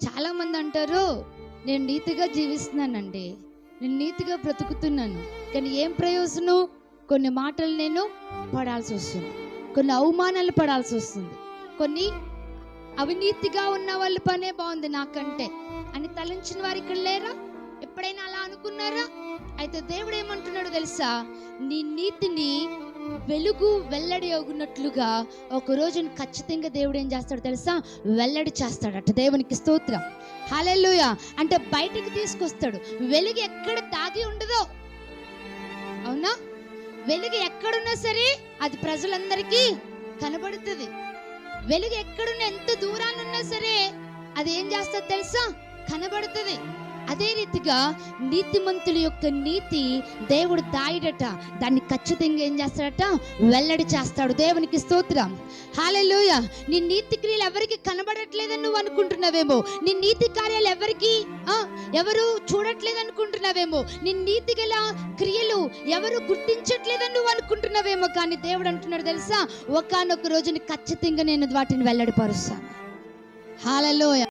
చాలామంది అంటారు, నేను నీతిగా జీవిస్తున్నానండి, నేను నీతిగా బ్రతుకుతున్నాను, కానీ ఏం ప్రయోజనం? కొన్ని మాటలు నేను పడాల్సి వస్తుంది, కొన్ని అవమానాలు పడాల్సి వస్తుంది, కొన్ని అవినీతిగా ఉన్న వాళ్ళ పనే బాగుంది నాకంటే అని తలంచిన వారు ఇక్కడ లేరా? ఎప్పుడైనా అలా అనుకున్నారా? అయితే దేవుడు ఏమంటున్నాడు తెలుసా? నీ నీతిని వెలుగు వెల్లడి అవునట్లుగా ఒక రోజున ఖచ్చితంగా దేవుడు ఏం చేస్తాడు తెలుసా? వెల్లడి చేస్తాడట. దేవునికి స్తోత్రం, హల్లెలూయా. అంటే బయటికి తీసుకొస్తాడు. వెలుగు ఎక్కడ దాగి ఉండదో, అవునా? వెలుగు ఎక్కడున్నా సరే అది ప్రజలందరికీ కనబడుతుంది. వెలుగు ఎక్కడున్నా, ఎంత దూరాన్ని ఉన్నా సరే అది ఏం చేస్తుంది తెలుసా? కనబడుతుంది. అదే రీతిగా నీతిమంతుల యొక్క నీతి దేవుడు దాయిడట, దాన్ని ఖచ్చితంగా ఏం చేస్తాడట? వెల్లడి చేస్తాడు. దేవునికి స్తోత్రం, హల్లెలూయా. నీ నీతి క్రియలు ఎవరికి కనబడట్లేదని నువ్వు అనుకుంటున్నావేమో, నీ నీతి కార్యాలు ఎవరు చూడట్లేదు అనుకుంటున్నావేమో, నీ నీతి గల క్రియలు ఎవరు గుర్తించట్లేదని నువ్వు అనుకుంటున్నావేమో, కానీ దేవుడు అంటున్నాడు తెలుసా? ఒకానొక రోజుని ఖచ్చితంగా నేను వాటిని వెల్లడిపరుస్తాను. హల్లెలూయా.